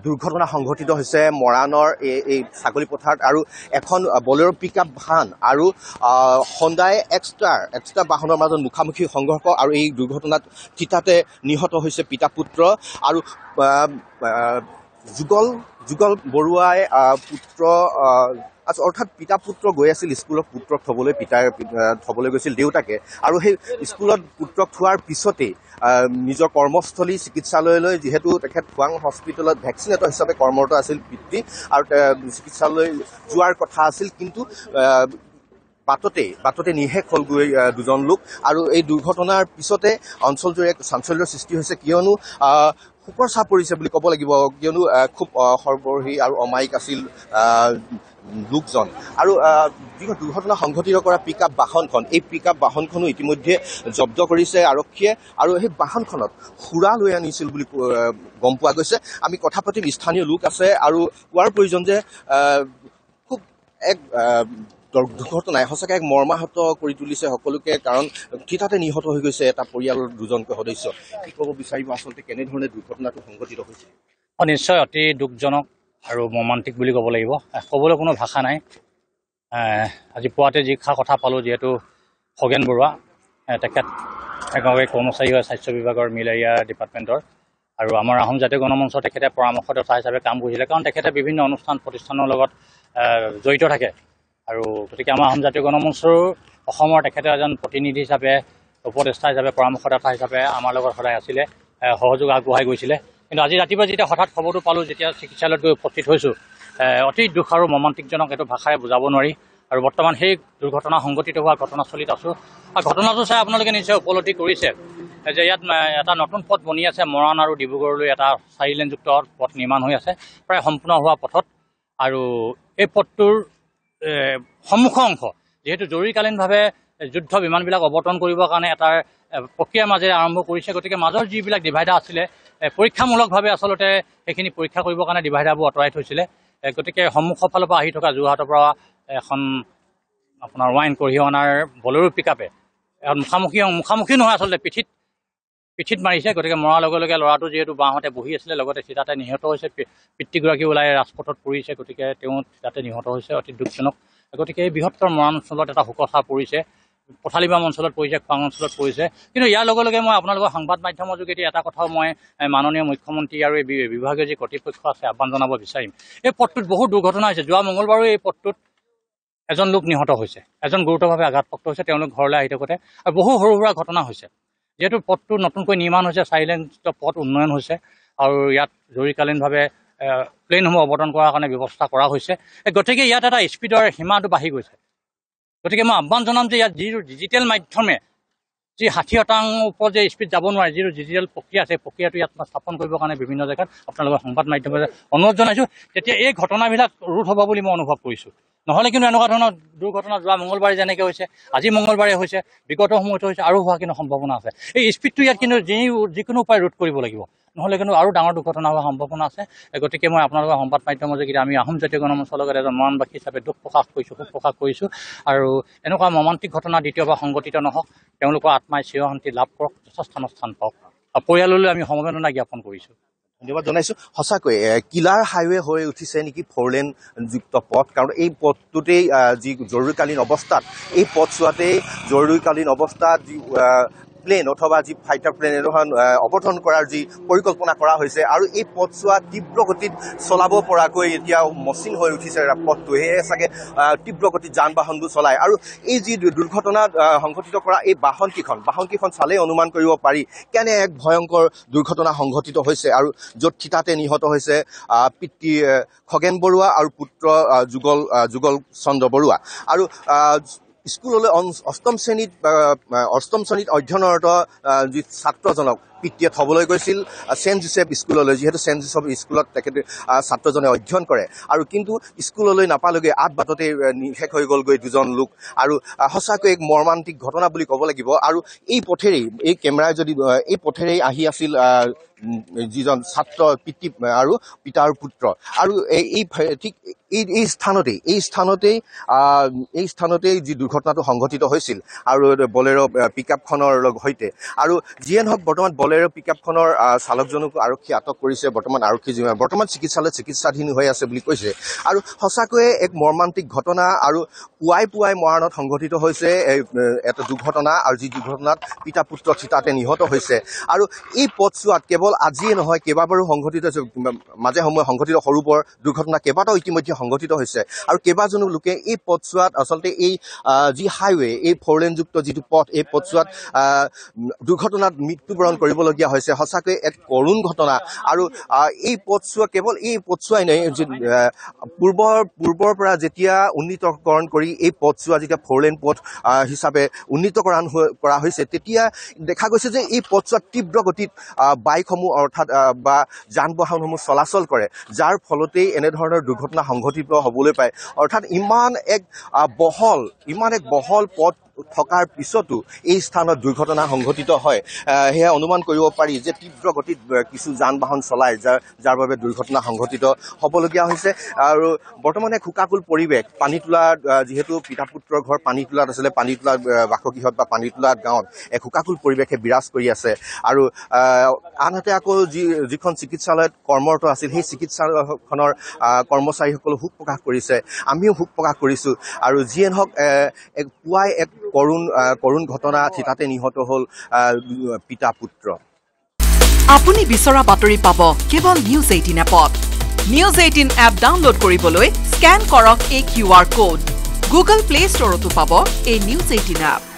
দুৰ্ঘটনা সংঘটিত হৈছে মৰাণৰ এই ছাগলী পথাৰত আৰু এখন বলেৰো পিকআপ ভান আৰু হণ্ডাই এক্সট্ৰা বাহনৰ মাজত মুখামুখি সংঘৰ্ষ আৰু এই দুৰ্ঘটনাত থিতাতে নিহত হৈছে পিতা পুত্ৰ আৰু যুগল বৰুৱাই পুত্ৰ অৰ্থাৎ পিতা পুত্ৰ গৈ আছিল স্কুলত পুত্ৰক থবলৈ পিতাই থবলৈ গৈছিল দেউতাকে আৰু সেই স্কুলত পুত্ৰক থোৱাৰ পিছতেই নিজৰ কৰ্মস্থলী চিকিৎসালয়লৈ যিহেতু তেখেত খোৱাং হস্পিটেলত ভেকচিনেটৰ হিচাপে কৰ্মৰত আছিল পিতৃ আৰু চিকিৎসালয় যোৱাৰ কথা আছিল কিন্তু বাটতে নিশেষ হ'লগৈ দুজন লোক আৰু এই দুৰ্ঘটনাৰ পিছতে অঞ্চলটোৰ এক চাঞ্চল্যৰ সৃষ্টি হৈছে কিয়নো শোকৰ ছাপ পৰিছে বুলি ক'ব লাগিব কিয়নো খুব সৰ্বহী আৰু অমায়িক আছিল লোকজন আৰু যি দুৰ্ঘটনা সংঘটিত কৰা পিকআপ বাহনখন এই পিকআপ বাহনখনো ইতিমধ্যে জব্দ কৰিছে আৰক্ষীয়ে আৰু সেই বাহনখনত সুৰা লৈ আনিছিল বুলি গম পোৱা গৈছে আমি কথা পাতিম স্থানীয় লোক আছে আৰু কোৱাৰ প্ৰয়োজন যে খুব এক দুৰ্ঘটনাই সঁচাকৈ এক মৰ্মাহত কৰি তুলিছে সকলোকে কাৰণ থিতাতে নিহত হৈ গৈছে এটা পৰিয়ালৰ দুজনকৈ সদস্য কি ক'ব বিচাৰিব আচলতে কেনেধৰণে দুৰ্ঘটনাটো সংঘটিত হৈছে নিশ্চয় অতি দুখজনক আৰু মৰ্মান্তিক বুলি ক'ব লাগিব ক'বলৈ কোনো ভাষা নাই আজি পুৱাতে যি কথা পালোঁ যিহেতু খগেন বৰুৱা তেখেত এগৰাকী কৰ্মচাৰী হয় স্বাস্থ্য বিভাগৰ মেলেৰিয়া ডিপাৰ্টমেণ্টৰ আৰু আমাৰ আহোম জাতীয় গণমঞ্চৰ তেখেতে পৰামৰ্শদাতা হিচাপে কাম কৰিছিলে কাৰণ তেখেতে বিভিন্ন অনুষ্ঠান প্ৰতিষ্ঠানৰ লগত জড়িত থাকে আৰু গতিকে আমাৰ আহোম জাতীয় গণমঞ্চৰো অসমৰ তেখেতে এজন প্ৰতিনিধি হিচাপে উপদেষ্টা হিচাপে পৰামৰ্শদাতা হিচাপে আমাৰ লগত সদায় আছিলে সহযোগ আগবঢ়াই গৈছিলে কিন্তু আজি ৰাতিপুৱা যেতিয়া হঠাৎ খবৰটো পালোঁ যেতিয়া চিকিৎসালয়ত গৈ উপস্থিত হৈছোঁ অতি দুখ আৰু মৰ্মান্তিকজনক এইটো ভাষাৰে বুজাব নোৱাৰি আৰু বৰ্তমান সেই দুৰ্ঘটনা সংঘটিত হোৱা ঘটনাস্থলীত আছোঁ আৰু ঘটনাটো চাই আপোনালোকে নিশ্চয় উপলব্ধি কৰিছে যে ইয়াত এটা নতুন পথ বনি আছে মৰাণ আৰু ডিব্ৰুগড়লৈ এটা 4 লেনযুক্ত পথ নিৰ্মাণ হৈ আছে প্ৰায় সম্পূৰ্ণ হোৱা পথত আৰু এই পথটোৰ সন্মুখ অংশ যিহেতু জৰুৰীকালীনভাৱে যুদ্ধ বিমানবিলাক অৱতৰণ কৰিবৰ কাৰণে এটা প্ৰক্ৰিয়াৰ মাজেৰে আৰম্ভ কৰিছে গতিকে মাজৰ যিবিলাক ডিভাইডাৰ আছিলে পৰীক্ষামূলকভাৱে আচলতে সেইখিনি পৰীক্ষা কৰিবৰ কাৰণে ডিভাইডাৰবোৰ আঁতৰাই থৈছিলে গতিকে সন্মুখৰ ফালৰ পৰা আহি থকা যোৰহাটৰ পৰা এখন আপোনাৰ ৱাইন কঢ়িয়াই অনাৰ বলেৰো পিকআপে মুখামুখি নহয় আচলতে পিঠিত মাৰিছে গতিকে মৰাৰ লগে লগে ল'ৰাটো যিহেতু বাওঁহাতে বহি আছিলে লগতে থিতাতে নিহত হৈছে পিতৃগৰাকী ওলাই ৰাজপথত পৰিছে গতিকে তেওঁ থিতাতে নিহত হৈছে অতি দুখজনক গতিকে এই বৃহত্তৰ মৰাণ অঞ্চলত এটা শোকৰ ছাপ পৰিছে পথালিবাম অঞ্চলত পৰিছে খোৱাং অঞ্চলত পৰিছে কিন্তু ইয়াৰ লগে লগে মই আপোনালোকৰ সংবাদ মাধ্যমৰ যোগেদি এটা কথাও মই মাননীয় মুখ্যমন্ত্ৰী আৰু এই বিভাগীয় যি কৰ্তৃপক্ষ আছে আহ্বান জনাব বিচাৰিম এই পথটোত বহুত দুৰ্ঘটনা হৈছে যোৱা মঙলবাৰো এই পথটোত এজন লোক নিহত হৈছে এজন গুৰুতৰভাৱে আঘাতপ্ৰাপ্ত হৈছে তেওঁলোক ঘৰলৈ আহি থাকোঁতে আৰু বহু সৰু সুৰা ঘটনা হৈছে যিহেতু পথটো নতুনকৈ নিৰ্মাণ হৈছে 4 লেনযুক্ত পথ উন্নয়ন হৈছে আৰু ইয়াত জৰুৰীকালীনভাৱে প্লেনসমূহ অৱতৰণ কৰাৰ কাৰণে ব্যৱস্থা কৰা হৈছে গতিকে ইয়াত এটা স্পীডৰ সীমাটো বাঢ়ি গৈছে গতিকে মই আহ্বান জনাম যে ইয়াত যি ডিজিটেল মাধ্যমে যি 60% ওপৰত যে স্পীড যাব নোৱাৰে যি ডিজিটেল প্ৰক্ৰিয়া আছে প্ৰক্ৰিয়াটো ইয়াত স্থাপন কৰিবৰ কাৰণে বিভিন্ন জেগাত আপোনালোকৰ সংবাদ মাধ্যমে অনুৰোধ জনাইছোঁ তেতিয়া এই ঘটনাবিলাক ৰোধ হ'ব বুলি মই অনুভৱ কৰিছোঁ নহ'লে কিন্তু এনেকুৱা ধৰণৰ দুৰ্ঘটনা যোৱা মঙলবাৰে যেনেকৈ হৈছে আজি মঙলবাৰে হৈছে বিগত সময়ত হৈছে আৰু হোৱা কিন্তু সম্ভাৱনা আছে এই স্পীডটো ইয়াত কিন্তু যিকোনো উপায় ৰোধ কৰিব লাগিব নহ'লে কিন্তু আৰু ডাঙৰ দুৰ্ঘটনা হোৱাৰ সম্ভাৱনা আছে গতিকে মই আপোনালোকৰ সংবাদ মাধ্যমৰ যোগেদি আমি আহোম জাতীয় গণমঞ্চৰ লগত এজন মৰাণবাসী হিচাপে দুখ প্ৰকাশ কৰিছোঁ আৰু এনেকুৱা মৰ্মান্তিক ঘটনা দ্বিতীয়বাৰ সংঘটিত নহওক তেওঁলোকৰ আত্মাই চিৰশান্তি লাভ কৰক যথাস্থানত স্থান পাওক আৰু পৰিয়াললৈ আমি সমবেদনা জ্ঞাপন কৰিছোঁ ধন্যবাদ জনাইছোঁ সঁচাকৈ কিলাৰ হাইৱে হৈ উঠিছে নেকি 4 লেন যুক্ত পথ কাৰণ এই পথটোতেই যি জৰুৰীকালীন অৱস্থাত এই পথছোৱাতেই জৰুৰীকালীন অৱস্থাত যি প্লেন অথবা যি ফাইটাৰ প্লেন এখন অৱতৰণ কৰাৰ যি পৰিকল্পনা কৰা হৈছে আৰু এই পথছোৱা তীব্ৰ গতিত চলাব পৰাকৈ এতিয়া মসৃণ হৈ উঠিছে পথটো সেয়ে চাগে তীব্ৰ গতিত যান বাহনবোৰ চলায় আৰু এই যি দুৰ্ঘটনাত সংঘটিত কৰা এই বাহনকেইখন চালেই অনুমান কৰিব পাৰি কেনে এক ভয়ংকৰ দুৰ্ঘটনা সংঘটিত হৈছে আৰু য'ত থিতাতে নিহত হৈছে পিতৃ খগেন বৰুৱা আৰু পুত্ৰ যুগল চন্দ্ৰ বৰুৱা আৰু স্কুললৈ অষ্টম শ্ৰেণীত অধ্যয়নৰত যি ছাত্ৰজনক পিতৃয়ে থবলৈ গৈছিল সেণ্ট জোচেফ স্কুললৈ যিহেতু সেণ্ট জোচেফ স্কুলত তেখেতে ছাত্ৰজনে অধ্যয়ন কৰে আৰু কিন্তু স্কুললৈ নাপালেগৈ বাটতে নিশেষ হৈ গ'লগৈ দুজন লোক আৰু সঁচাকৈ এক মৰ্মান্তিক ঘটনা বুলি ক'ব লাগিব আৰু এই পথেৰেই এই কেমেৰাই যদি এই পথেৰেই আহি আছিল যিজন ছাত্ৰ পিতৃ আৰু পিতাৰ পুত্ৰ আৰু এই স্থানতেই যি দুৰ্ঘটনাটো সংঘটিত হৈছিল আৰু বলেৰো পিকআপখনৰ সৈতে আৰু যিয়ে নহওক বৰ্তমান বলেৰো পিকআপখনৰ চালকজনকো আৰক্ষী আটক কৰিছে বৰ্তমান আৰক্ষী বৰ্তমান চিকিৎসাধীন হৈ আছে বুলি কৈছে আৰু সঁচাকৈয়ে এক মৰ্মান্তিক ঘটনা আৰু পুৱাই মৰাণত সংঘটিত হৈছে এটা দুৰ্ঘটনা আৰু যি দুৰ্ঘটনাত পিতা পুত্ৰ চিতাতে নিহত হৈছে আৰু এই পথছোৱাত কেৱল আজিয়ে নহয় কেইবাবাৰো সংঘটিত হৈছে মাজে সময়ে সংঘটিত সৰু বৰ দুৰ্ঘটনা কেইবাটাও ইতিমধ্যে সংঘটিত হৈছে আৰু কেইবাজনো লোকে এই পথছোৱাত আচলতে এই যি হাইৱে এই ফ'ৰলেনযুক্ত যিটো পথ এই পথছোৱাত দুৰ্ঘটনাত মৃত্যুবৰণ কৰিবলগীয়া হৈছে সঁচাকৈ এক কৰুণ ঘটনা আৰু এই পথছোৱা কেৱল এই পথছোৱাই নহয় পূৰ্বৰ পৰা যেতিয়া উন্নীতকৰণ কৰি এই পথছোৱা যেতিয়া ফ'ৰলেন পথ হিচাপে উন্নীতকৰণ কৰা হৈছে তেতিয়া দেখা গৈছে যে এই পথছোৱাত তীব্ৰ গতিত বাইকসমূহ অৰ্থাৎ বা যান বাহনসমূহ চলাচল কৰে যাৰ ফলতেই এনেধৰণৰ দুৰ্ঘটনা সংঘটিত হ'বলৈ পায় অৰ্থাৎ ইমান এক বহল পথ থকাৰ পিছতো এই স্থানত দুৰ্ঘটনা সংঘটিত হয় সেয়া অনুমান কৰিব পাৰি যে তীব্ৰ গতিত কিছু যান বাহন চলায় যাৰ বাবে দুৰ্ঘটনা সংঘটিত হ'বলগীয়া হৈছে আৰু বৰ্তমানে খোকাকুল পৰিৱেশ পানীতোলাত যিহেতু পিতা পুত্ৰৰ ঘৰ পানীতোলাত আছিলে পানীতোলাত বাসগৃহত বা পানীতোলাত গাঁৱত এক খোকাকুল পৰিৱেশে বিৰাজ কৰি আছে আৰু আনহাতে আকৌ যিখন চিকিৎসালয়ত কৰ্মৰত আছিল সেই চিকিৎসালয়খনৰ কৰ্মচাৰীসকলে শোক প্ৰকাশ কৰিছে আমিও শোক প্ৰকাশ কৰিছোঁ আৰু যিয়ে নহওক পুৱাই এক কৰুণ ঘটনা থিতাতে নিহত হ'ল পিতা পুত্ৰ আপুনি বিচৰা বাতৰি পাব কেৱল নিউজ 18 এপত নিউজ 18 এপ ডাউনলোড কৰিবলৈ স্ক্যান কৰক এই QR কোড গুগল প্লে ষ্টৰতো পাব এই নিউজ 18 এপ